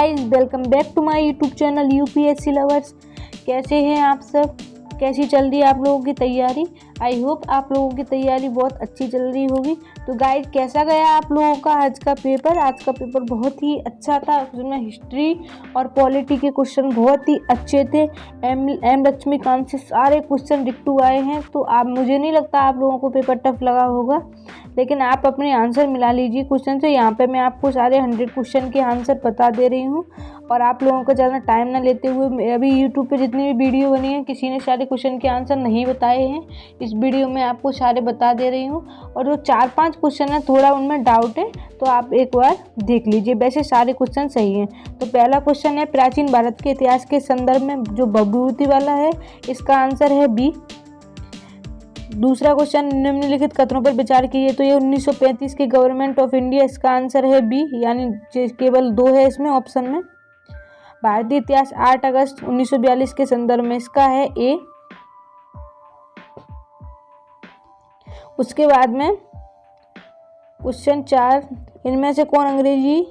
Guys welcome back to my YouTube channel UPSC lovers. कैसे हैं आप सब? कैसी चल रही है आप लोगों की तैयारी? आई होप आप लोगों की तैयारी बहुत अच्छी चल रही होगी। तो गाइस कैसा गया आप लोगों का आज का पेपर? आज का पेपर बहुत ही अच्छा था। उसमें हिस्ट्री और पॉलिटी के क्वेश्चन बहुत ही अच्छे थे। एम लक्ष्मीकांत से सारे क्वेश्चन डिक्टू आए हैं। तो आप मुझे नहीं लगता आप लोगों को पेपर टफ लगा होगा, लेकिन आप अपने आंसर मिला लीजिए क्वेश्चन से। यहाँ पे मैं आपको सारे 100 क्वेश्चन के आंसर बता दे रही हूँ और आप लोगों को ज़्यादा टाइम ना लेते हुए, अभी यूट्यूब पे जितनी भी वीडियो बनी है किसी ने सारे क्वेश्चन के आंसर नहीं बताए हैं। इस वीडियो में आपको सारे बता दे रही हूँ और जो 4-5 क्वेश्चन है थोड़ा उनमें डाउट है तो आप एक बार देख लीजिए। वैसे सारे क्वेश्चन सही हैं। तो पहला क्वेश्चन है प्राचीन भारत के इतिहास के संदर्भ में जो विभूति वाला है, इसका आंसर है बी। दूसरा क्वेश्चन निम्नलिखित कथनों पर विचार कीजिए। तो ये 1935 के गवर्नमेंट ऑफ इंडिया, इसका आंसर है बी, यानी केवल 2 है इसमें ऑप्शन में। भारतीय इतिहास 8 अगस्त 1942 के संदर्भ में, इसका है ए। उसके बाद में क्वेश्चन 4, इनमें से कौन अंग्रेजी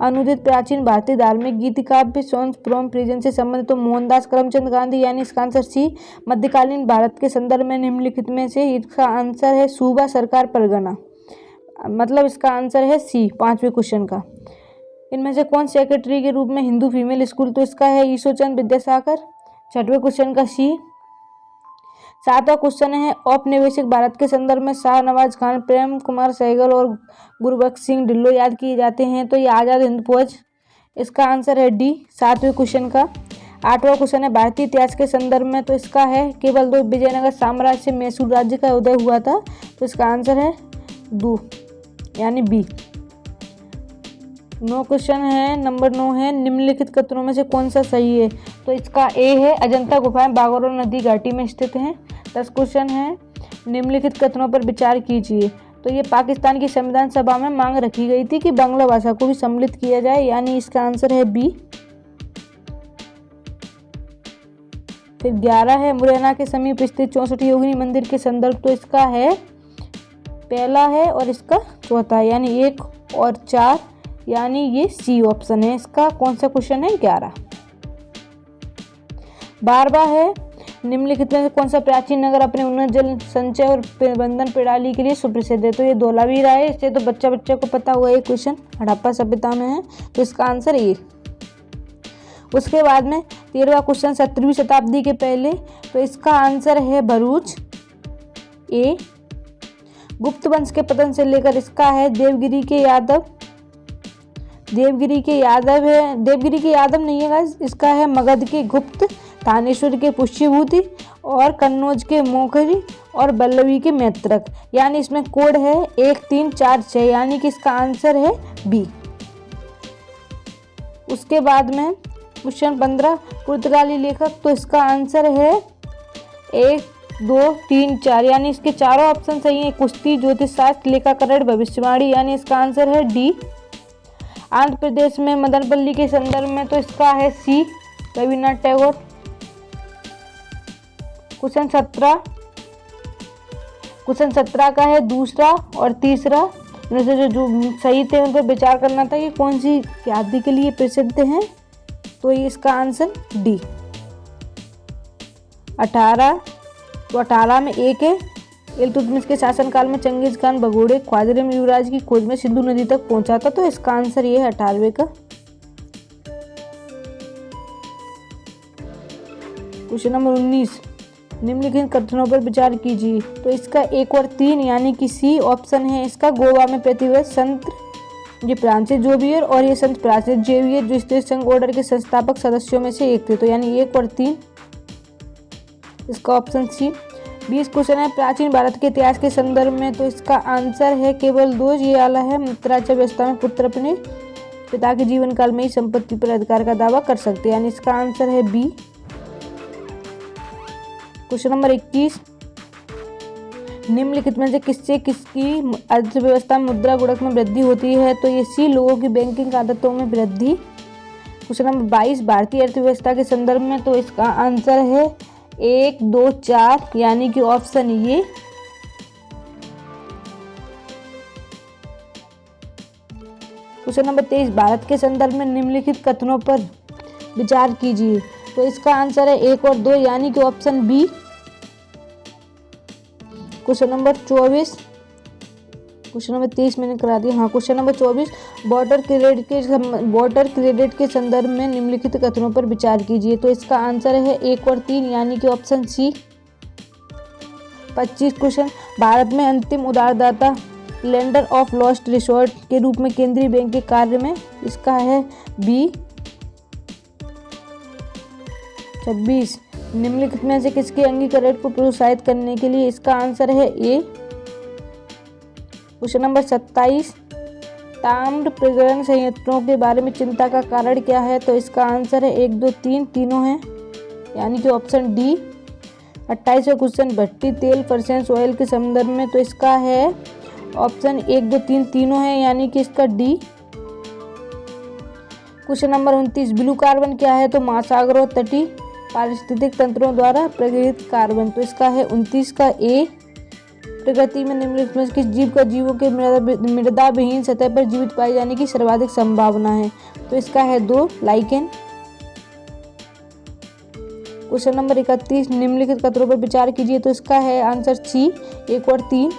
अनुदित प्राचीन भारतीय धार्मिक गीत काव्य सॉन्ग्स फ्रॉम प्रिजन से संबंधित? तो मोहनदास करमचंद गांधी, यानी इसका आंसर सी। मध्यकालीन भारत के संदर्भ में निम्नलिखित में से इसका आंसर है सूबा सरकार परगना, मतलब इसका आंसर है सी 5वें क्वेश्चन का। इनमें से कौन सेक्रेटरी के रूप में हिंदू फीमेल स्कूल? तो इसका है ईश्वरचंद विद्यासागर, 6वें क्वेश्चन का सी। 7वां क्वेश्चन है औपनिवेशिक भारत के संदर्भ में शाहनवाज खान, प्रेम कुमार सहगल और गुरबख्श सिंह ढिल्लों याद किए जाते हैं। तो ये आज़ाद हिंद फौज, इसका आंसर है डी 7वें क्वेश्चन का। 8वां क्वेश्चन है भारतीय इतिहास के संदर्भ में, तो इसका है केवल 2 विजयनगर साम्राज्य से मैसूर राज्य का उदय हुआ था। तो इसका आंसर है 2 यानी बी। 9 क्वेश्चन है, नंबर 9 है निम्नलिखित कथनों में से कौन सा सही है? तो इसका ए है अजंता गुफाएं बागोर नदी घाटी में स्थित हैं। 10 क्वेश्चन है निम्नलिखित कथनों पर विचार कीजिए। तो ये पाकिस्तान की संविधान सभा में मांग रखी गई थी कि बांग्ला भाषा को भी सम्मिलित किया जाए, यानी इसका आंसर है बी। फिर 11 है मुरैना के समीप स्थित 64 योगिनी मंदिर के संदर्भ, तो इसका है पहला है और इसका चौथा है, यानी 1 और 4, यानी ये सी ऑप्शन है इसका। कौन सा क्वेश्चन है? 11। 12वां है निम्नलिखित में से कौन सा प्राचीन नगर अपने उन्नत जल संचय और प्रबंधन प्रणाली के लिए सुप्रसिद्ध है? तो ये धौलावीरा है। इससे तो बच्चा को पता हुआ ये क्वेश्चन हड़प्पा सभ्यता में है, तो इसका आंसर ए। उसके बाद में 13वां क्वेश्चन 17वीं शताब्दी के पहले, तो इसका आंसर है भरूच, ए। गुप्त वंश के पतन से लेकर, इसका है देवगिरी के यादव है, देवगिरी के यादव नहीं है गाइस, इसका है मगध के गुप्त, थानेश्वर के पुष्यभूति और कन्नौज के मोखरी और बल्लवी के मैत्रक, यानी इसमें कोड है 1346, यानी कि इसका आंसर है बी। उसके बाद में क्वेश्चन 15 पुर्तगाली लेखक, तो इसका आंसर है 1, 2, 3, 4, यानी इसके चारों ऑप्शन सही है। कुश्ती, ज्योतिष शास्त्र, लेखाकरण, भविष्यवाणी, यानी इसका आंसर है डी। आंध्र प्रदेश में मदनपल्ली के संदर्भ में, तो इसका है सी रविन्द्रनाथ टैगोर। क्वेश्चन 17 का है दूसरा और तीसरा, इनमें से जो सही थे उन पर विचार करना था कि कौन सी ख्याति के लिए प्रसिद्ध हैं। तो ये इसका आंसर डी। 18, तो 18 में एक है इल्तुतमिश के शासनकाल में चंगेज खान भगोड़े ख्वाजरेम युवराज की खोज में सिंधु नदी तक पहुंचा था। तो इसका आंसर ये है 18वें का। क्वेश्चन नंबर 19 निम्नलिखित कथनों पर विचार कीजिए। तो इसका 1 और 3, यानी कि सी ऑप्शन है इसका। गोवा में प्रतिवर्ष संत ये फ्रांसिस जोवियर और ये संत फ्रांसिस जेवियर जो स्टेट संघ ऑर्डर के संस्थापक सदस्यों में से एक थे। तो यानी 1 और 3, इसका ऑप्शन सी। 20 क्वेश्चन है प्राचीन भारत के इतिहास के संदर्भ में, तो इसका आंसर है केवल 2, ये वाला है मित्राचार व्यवस्था में पुत्र अपने पिता के जीवन काल में ही संपत्ति पर अधिकार का दावा कर सकते हैं, यानी इसका आंसर है बी। क्वेश्चन नंबर 21 निम्नलिखित में से किससे किसकी अर्थव्यवस्था में मुद्रा गुणक में वृद्धि होती है? तो ये सी लोगों की बैंकिंग आदतों में वृद्धि। क्वेश्चन नंबर 22 भारतीय अर्थव्यवस्था के संदर्भ में, तो इसका आंसर है 1, 2, 4, यानी कि ऑप्शन ये। क्वेश्चन नंबर 23, भारत के संदर्भ में निम्नलिखित कथनों पर विचार कीजिए। तो इसका आंसर है 1 और 2 यानी कि option B. Question number 24, question number 23 मैंने करा दिया। हाँ, क्वेश्चन नंबर 24, वाटर क्रेडिट के संदर्भ में निम्नलिखित कथनों पर विचार कीजिए। तो इसका आंसर है 1 और 3 यानी कि ऑप्शन सी। 25 क्वेश्चन, भारत में अंतिम उधारदाता लेंडर ऑफ लास्ट रिसोर्ट के रूप में केंद्रीय बैंक के कार्य में, इसका है बी। 26, निम्नलिखित में से किसके अंगीकरण को प्रोत्साहित करने के लिए, इसका आंसर है ए। क्वेश्चन नंबर 27, ताम्र प्रग्रहण संयंत्रों के बारे में चिंता का कारण क्या है। तो इसका आंसर है 1, 2, 3 तीनों हैं यानी कि ऑप्शन डी। 28वां क्वेश्चन, भट्टी तेल फर्सेंस ऑयल के संदर्भ में, तो इसका है ऑप्शन 1, 2, 3 तीनों हैं यानी कि इसका D. Question number 29, blue carbon क्या है। तो महासागरों तटीय पारिस्थितिक तंत्रों द्वारा प्रगृहित कार्बन, तो इसका है 29 का ए। प्रकृति में निम्नलिखित में किस जीव का जीवों के मृदा विहीन सतह पर जीवित पाए जाने की सर्वाधिक संभावना है। तो इसका है 2, लाइकेन। क्वेश्चन नंबर 31, निम्नलिखित कथनों पर विचार कीजिए। तो इसका है आंसर सी, 1 और 3।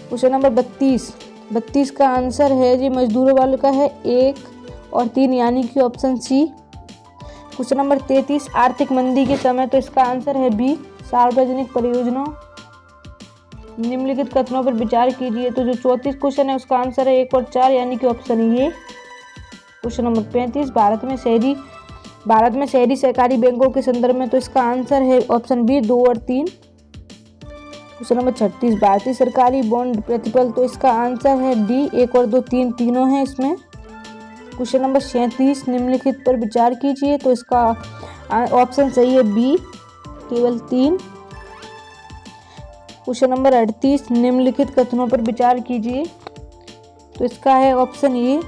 क्वेश्चन नंबर 32 का आंसर है जी मजदूरों वाले का है 1 और 3 यानी कि ऑप्शन सी। क्वेश्चन नंबर 33, आर्थिक मंदी के समय, तो इसका आंसर है बी, सार्वजनिक परियोजनाओं। निम्नलिखित कथनों पर विचार कीजिए। तो जो 34 क्वेश्चन है उसका आंसर है 1 और 4 यानी कि option A. Question number 35, Bharat में शहरी सहकारी बैंकों के संदर्भ में, तो इसका आंसर है ऑप्शन बी, 2 और 3। क्वेश्चन नंबर 36, भारतीय सरकारी बॉन्ड प्रतिफल, तो इसका आंसर है डी, 1 और 2 3 तीनों हैं इसमें। क्वेश्चन नंबर 37, निम्नलिखित पर विचार कीजिए। तो इसका ऑप्शन सही है बी, केवल 3। क्वेश्चन नंबर 38, निम्नलिखित कथनों पर विचार कीजिए। तो इसका है option A.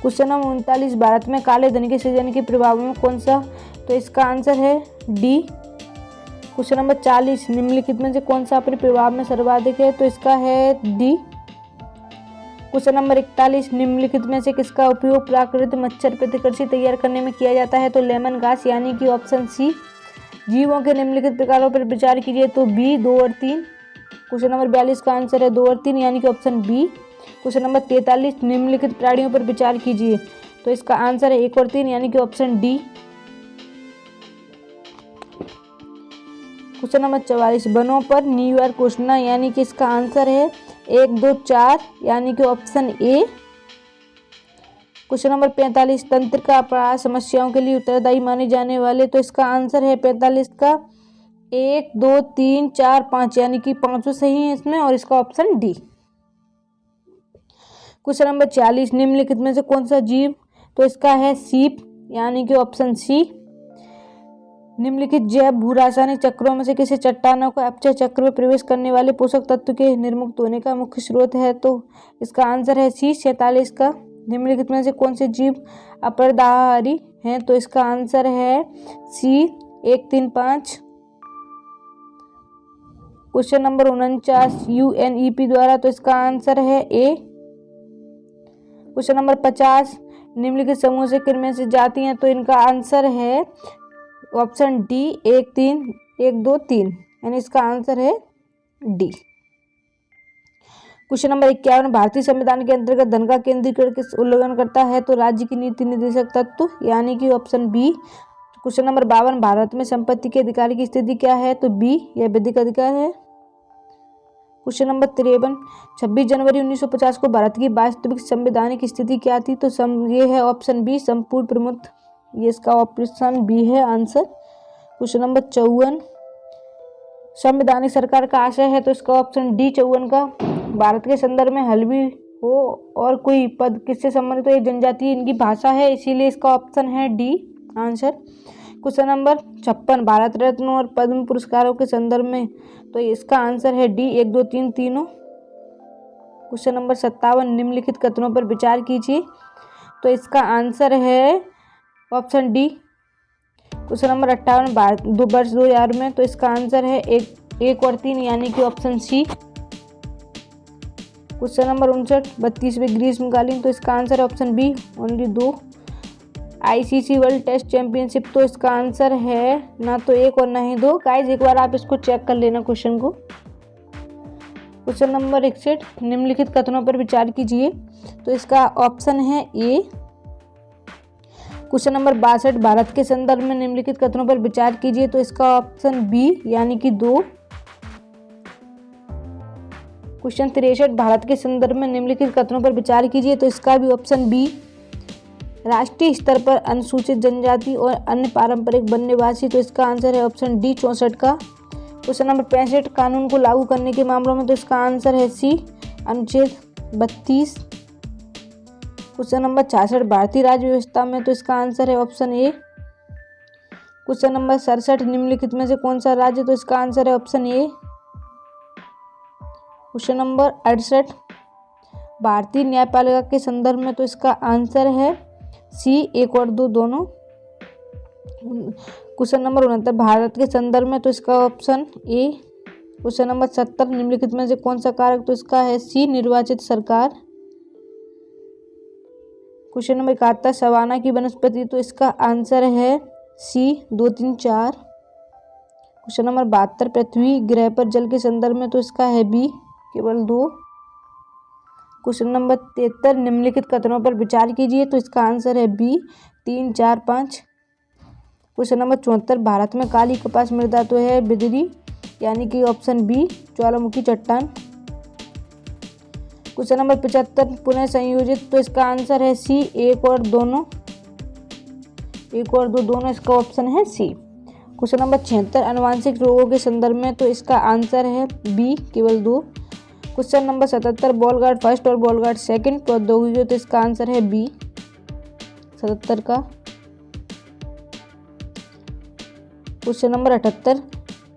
Question number 39, Bharat में काले धन के सृजन के प्रभाव में कौन सा, तो इसका आंसर है डी। क्वेश्चन नंबर 40, निम्नलिखित में से कौन सा अपने प्रभाव में सर्वाधिक है। तो इसका है डी। क्वेश्चन नंबर 41, निम्नलिखित में से किसका उपयोग प्राकृतिक मच्छर प्रतिकृषि तैयार करने में किया जाता है। तो लेमन घास यानी कि ऑप्शन सी। जीवों के निम्नलिखित प्रकारों पर विचार कीजिए। तो बी, 2 और 3। क्वेश्चन नंबर 42 का आंसर है 2 और 3 यानी कि ऑप्शन बी। क्वेश्चन नंबर 43, निम्नलिखित प्राणियों पर विचार कीजिए। तो इसका आंसर है 1 और 3 यानी कि ऑप्शन डी। क्वेश्चन नंबर 44, वनों पर न्यूयॉर्क घोषणा यानी कि इसका आंसर है 1, 2, 4 यानी कि ऑप्शन ए। क्वेश्चन नंबर 45, तंत्र का अपराध समस्याओं के लिए उत्तरदायी माने जाने वाले, तो इसका आंसर है 45 का 1, 2, 3, 4, 5 यानी कि 5 सही है इसमें और इसका ऑप्शन डी। क्वेश्चन नंबर 46, निम्नलिखित में से कौन सा जीव, तो इसका है सीप यानी कि ऑप्शन सी। निम्नलिखित जैव भूरासायनिक चक्रों में से किसी चट्टानों का अपचय चक्र में प्रवेश करने वाले पोषक तत्व के निर्मुक्त होने का मुख्य स्रोत है। तो इसका आंसर है सी, 46 का। निम्नलिखित में से कौन से जीव अपरदाहारी हैं। तो इसका आंसर है सी, 1, 3, 5। क्वेश्चन नंबर 49, यूएनईपी द्वारा, तो इसका आंसर है ए। क्वेश्चन नंबर 50, निम्नलिखित समूह से किनमें से जाती हैं। तो इनका आंसर है ऑप्शन डी, 1, 3, 1, 2, 3 यानी इसका आंसर है डी। क्वेश्चन नंबर 51, भारतीय संविधान के अंतर्गत धन का केंद्रीकरण किस उल्लंघन करता है। तो राज्य की नीति निर्देशक तत्व यानी कि ऑप्शन बी। क्वेश्चन नंबर 52, भारत में संपत्ति के अधिकार की स्थिति क्या है। तो बी, यह विधिक अधिकार है। क्वेश्चन नंबर 53, 26 जनवरी 1950 को भारत की वास्तविक संवैधानिक स्थिति क्या थी। तो ये है ऑप्शन बी, संपूर्ण प्रमुख, ये इसका ऑप्शन बी है आंसर। क्वेश्चन नंबर 54, संवैधानिक सरकार का आशय है। तो इसका ऑप्शन डी, 54 का। भारत के संदर्भ में हल भी हो और कोई पद किससे संबंधित हो, एक जनजाति इनकी भाषा है, इसीलिए इसका ऑप्शन है D answer. Question number 56, Bharat Ratna और पद्म पुरस्कारों के संदर्भ में, तो इसका आंसर है डी, 1, 2, 3 तीनों। क्वेश्चन नंबर 57, निम्नलिखित कथनों पर विचार कीजिए। तो इसका आंसर है ऑप्शन डी। क्वेश्चन नंबर 58, वर्ष 2000 में, तो इसका आंसर है 1 और 3 यानी कि ऑप्शन सी। क्वेश्चन नंबर 59, 32वें ग्रीष्मकालीन, तो इसका आंसर है option B only 2। ICC world test championship, तो इसका आंसर है ना तो 1 और ना ही 2। गाइज एक बार आप इसको चेक कर लेना क्वेश्चन को। क्वेश्चन नंबर 61, निम्नलिखित कथनों पर विचार कीजिए, तो इसका ऑप्शन है ए। क्वेश्चन नंबर 62, भारत के संदर्भ में निम्नलिखित कथनों पर विचार कीजिए, तो इसका ऑप्शन बी यानी कि 2। क्वेश्चन 63, भारत के संदर्भ में निम्नलिखित कथनों पर विचार कीजिए, तो इसका भी ऑप्शन बी। राष्ट्रीय स्तर पर अनुसूचित जनजाति और अन्य पारंपरिक वन्यवासी, तो इसका आंसर है ऑप्शन डी 64 का। क्वेश्चन नंबर 65, कानून को लागू करने के मामलों में, तो इसका आंसर है सी अनुच्छेद 32। क्वेश्चन नंबर 66, भारतीय राज्य व्यवस्था में, तो इसका आंसर है ऑप्शन ए। क्वेश्चन नंबर 67, निम्नलिखित में से कौन सा राज्य, तो इसका आंसर है ऑप्शन ए। क्वेश्चन नंबर 68, भारतीय न्यायपालिका के संदर्भ में, तो इसका आंसर है सी 1 और 2 दोनों। क्वेश्चन नंबर 69, भारत के संदर्भ में, तो इसका ऑप्शन ए। क्वेश्चन नंबर 70, निम्नलिखित में से कौन सा कारक, तो इसका है सी निर्वाचित सरकार। क्वेश्चन नंबर 71, सवाना की वनस्पति, तो इसका आंसर है सी 2, 3, 4। क्वेश्चन नंबर 72, पृथ्वी ग्रह पर जल के संदर्भ में, तो इसका है बी केवल 2। क्वेश्चन नंबर 73, निम्नलिखित कथनों पर विचार कीजिए, तो इसका आंसर है बी 3, 4, 5। क्वेश्चन नंबर 74, भारत में काली कपास मृदा, तो है बिदरी यानी कि ऑप्शन बी ज्वालामुखी चट्टान। क्वेश्चन नंबर 75, पुनः संयोजित, तो इसका आंसर है सी 1 और 2 दोनों, इसका ऑप्शन है सी। क्वेश्चन नंबर 76, आनुवांशिक रोगों के संदर्भ में, तो इसका आंसर है बी केवल 2। Question number 77, ball guard first और बॉल गार्ड सेकंड प्रौद्योगिकी, तो इसका आंसर है बी 77 का। क्वेश्चन नंबर 78,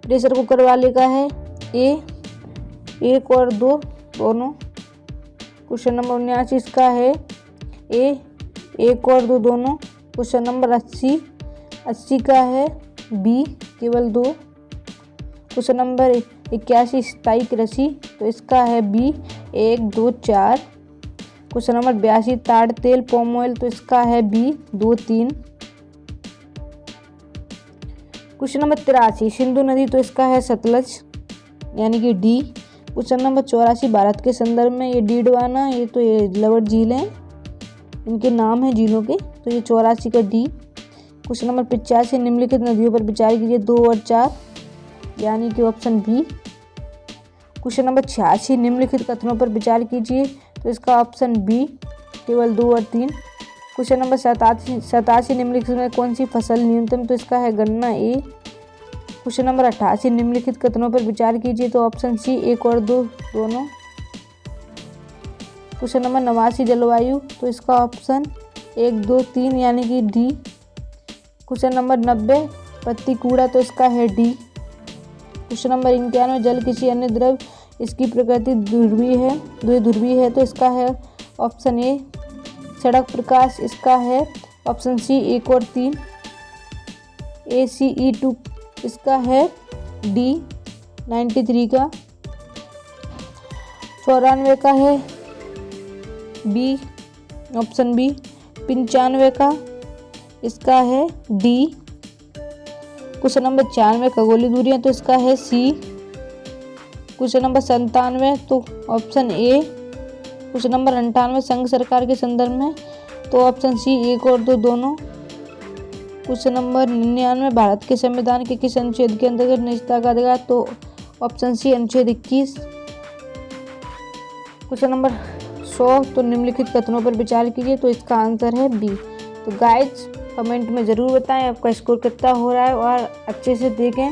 प्रेशर कुकर वाले का है ए 1 और 2 दोनों। क्वेश्चन नंबर 79, इसका है ए 1 और 2 दोनों। क्वेश्चन नंबर 80 का है बी केवल 2। क्वेश्चन नंबर 81, स्थायी कृषि, तो इसका है बी 1, 2, 4। क्वेश्चन नंबर 82, ताड़ तेल पॉम ऑयल, तो इसका है बी 2, 3। क्वेश्चन नंबर 83, सिंधु नदी, तो इसका है सतलज यानी कि डी। क्वेश्चन नंबर 84, भारत के संदर्भ में, ये डीडवाना, ये तो ये लवट झील हैं, इनके नाम हैं झीलों के, तो ये 84 का डी। क्वेश्चन नंबर 85, निम्नलिखित नदियों पर विचार कीजिए 2 और 4 यानी कि ऑप्शन बी। क्वेश्चन नंबर 86, निम्नलिखित कथनों पर विचार कीजिए, तो इसका ऑप्शन बी केवल 2 और 3। क्वेश्चन नंबर 87, निम्नलिखित में कौन सी फसल न्यूनतम, तो इसका है गन्ना ए। क्वेश्चन नंबर 88, निम्नलिखित कथनों पर विचार कीजिए, तो ऑप्शन सी 1 और 2 दोनों। क्वेश्चन नंबर 89, जलवायु, तो इसका ऑप्शन 1, 2, 3 यानी कि डी। क्वेश्चन नंबर 90, पत्ती कूड़ा, तो इसका है डी। क्वेश्चन नंबर 91, जल किसी अन्य द्रव, इसकी प्रकृति द्विध्रुवीय है, तो इसका है ऑप्शन ए। सड़क प्रकाश, इसका है ऑप्शन सी 1 और 3। ACE2, इसका है डी 93 का। 94 का है बी ऑप्शन बी। 95 का इसका है डी। क्वेश्चन नंबर 96, खगोलीय दूरियां, तो इसका है सी। क्वेश्चन नंबर 97, तो ऑप्शन ए। क्वेश्चन नंबर 98, संघ सरकार के संदर्भ में, तो ऑप्शन सी 1 और 2 दोनों। क्वेश्चन नंबर 99, भारत के संविधान के किस अनुच्छेद के अंतर्गत निजता का अधिकार, तो ऑप्शन सी अनुच्छेद 21। क्वेश्चन नंबर 100, तो निम्नलिखित कथनों पर विचार कीजिए, तो इसका आंसर है बी। तो गाइज कमेंट में ज़रूर बताएं आपका स्कोर कितना हो रहा है और अच्छे से देखें,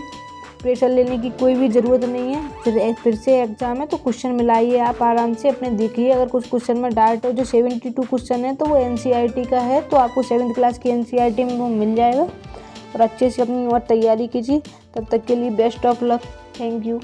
प्रेशर लेने की कोई भी ज़रूरत नहीं है। फिर से एग्जाम है तो क्वेश्चन मिलाइए, आप आराम से अपने देखिए। अगर कुछ क्वेश्चन में डाउट हो, जो 72 क्वेश्चन है तो वो NCERT का है, तो आपको 7th क्लास की NCERT में वो मिल जाएगा और अच्छे से अपनी और तैयारी कीजिए। तब तक के लिए best of luck, thank you.